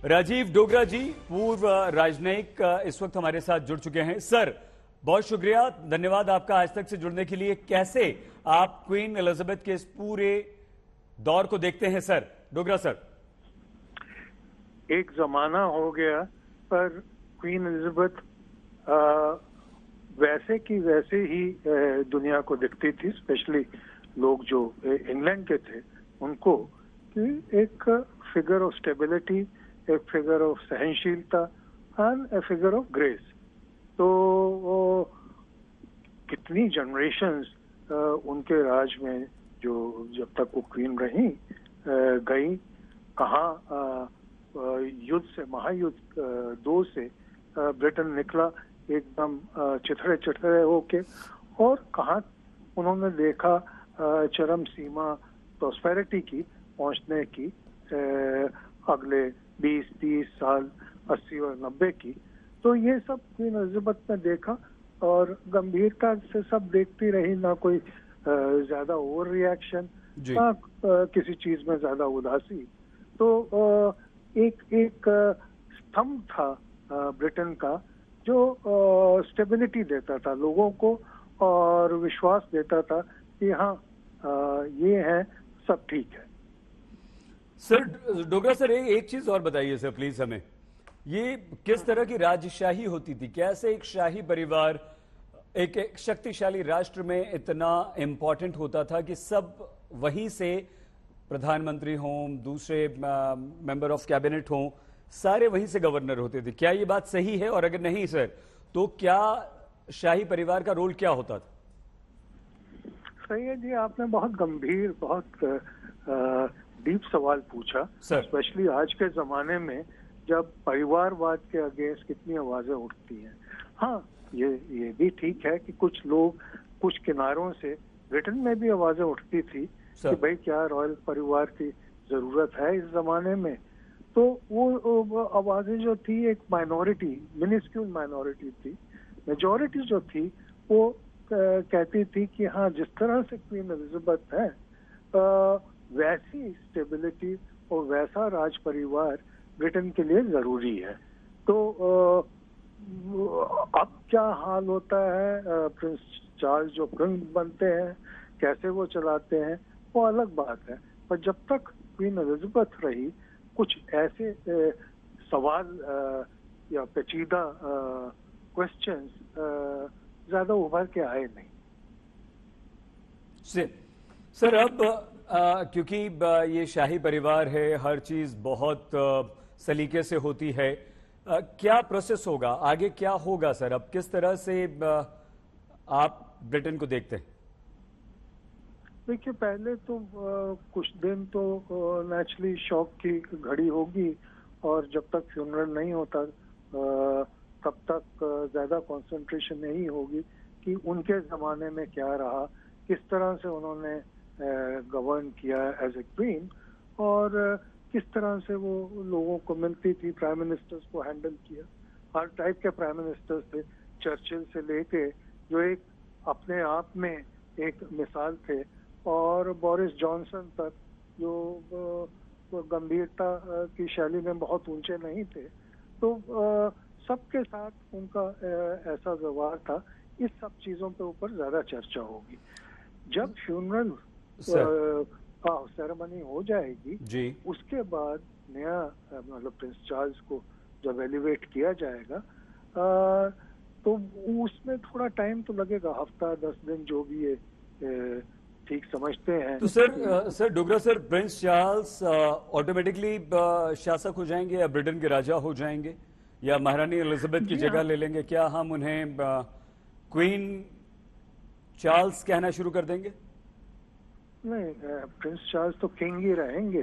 राजीव डोगरा जी, पूर्व राजनयिक, इस वक्त हमारे साथ जुड़ चुके हैं। सर, बहुत शुक्रिया, धन्यवाद आपका आज तक से जुड़ने के लिए। कैसे आप क्वीन एलिजाबेथ के इस पूरे दौर को देखते हैं सर? डोगरा सर। एक जमाना हो गया पर क्वीन एलिजाबेथ वैसे की वैसे ही दुनिया को दिखती थी, स्पेशली लोग जो इंग्लैंड के थे उनको, कि एक फिगर ऑफ स्टेबिलिटी, एक फिगर ऑफ सहनशीलता and a figure of grace. तो कितनी जनरेशंस उनके राज में, जो जब तक वो क्वीन रही, गई, कहाँ युद्ध से, महायुद्ध 2 से ब्रिटेन निकला एकदम चिथड़े चिथड़े होके, और कहाँ उन्होंने देखा चरम सीमा प्रॉस्पेरिटी की पहुंचने की, अगले 20-30 साल, 80 और 90 की। तो ये सब क्वीन एलिजाबेथ ने देखा और गंभीरता से सब देखती रही, ना कोई ज्यादा ओवर रिएक्शन, ना किसी चीज में ज्यादा उदासी। तो एक स्तंभ था ब्रिटेन का, जो स्टेबिलिटी देता था लोगों को और विश्वास देता था कि हाँ, ये है, सब ठीक है। सर, डोगरा सर, एक चीज और बताइए सर प्लीज हमें, ये किस तरह की राजशाही होती थी? कैसे एक शाही परिवार एक शक्तिशाली राष्ट्र में इतना इंपॉर्टेंट होता था कि सब वहीं से, प्रधानमंत्री हों, दूसरे मेंबर ऑफ कैबिनेट हों, सारे वहीं से गवर्नर होते थे? क्या ये बात सही है? और अगर नहीं सर, तो क्या शाही परिवार का रोल क्या होता था? सही है जी, आपने बहुत गंभीर, बहुत डीप सवाल पूछा, स्पेशली आज के जमाने में जब परिवारवाद के अगेंस्ट कितनी आवाजें उठती हैं। हाँ, ये भी ठीक है कि कुछ लोग, कुछ किनारों से ब्रिटेन में भी आवाजें उठती थी कि भाई क्या रॉयल परिवार की जरूरत है इस जमाने में। तो वो आवाजें जो थी, एक माइनॉरिटी, मिनिस्क्यूल माइनॉरिटी थी। मेजॉरिटी जो थी वो कहती थी कि हाँ, जिस तरह से क्वीन एलिजाबेथ है, वैसी स्टेबिलिटी और वैसा राज परिवार ब्रिटेन के लिए जरूरी है। तो अब क्या हाल होता है, प्रिंस चार्ल्स जो प्रिंस बनते हैं, कैसे वो चलाते हैं, वो अलग बात है। पर जब तक क्वीन एलिजाबेथ रही, कुछ ऐसे सवाल या पेचीदा क्वेश्चंस ज्यादा उभर के आए नहीं। सर, अब क्योंकि ये शाही परिवार है, हर चीज बहुत सलीके से होती है, क्या प्रोसेस होगा आगे, क्या होगा सर? अब किस तरह से आप ब्रिटेन को देखते हैं? देखिए, पहले तो कुछ दिन तो नेचुरली शॉक की घड़ी होगी, और जब तक फ्यूनरल नहीं होता तब तक ज्यादा कंसंट्रेशन नहीं होगी कि उनके जमाने में क्या रहा, किस तरह से उन्होंने गवर्न किया एज ए क्वीन, और किस तरह से वो लोगों को मिलती थी, प्राइम मिनिस्टर्स को हैंडल किया। हर टाइप के प्राइम मिनिस्टर्स थे, चर्चिल से लेके, जो एक अपने आप में एक मिसाल थे, और बोरिस जॉनसन तक, जो गंभीरता की शैली में बहुत ऊंचे नहीं थे। तो सबके साथ उनका ऐसा व्यवहार था। इस सब चीजों के ऊपर ज्यादा चर्चा होगी। जब फ्यूनरल का सेरेमनी हो जाएगी जी, उसके बाद नया, मतलब प्रिंस चार्ल्स को जब एलिवेट किया जाएगा, तो उसमें थोड़ा टाइम तो लगेगा, हफ्ता 10 दिन, जो भी ये ठीक समझते हैं। तो sir Dogra sir, Prince Charles automatically शासक हो जाएंगे, या ब्रिटेन के राजा हो जाएंगे, या महारानी एलिजाबेथ की जगह ले लेंगे? क्या हम उन्हें क्वीन चार्ल्स कहना शुरू कर देंगे? नहीं, प्रिंस चार्ल्स तो किंग ही रहेंगे।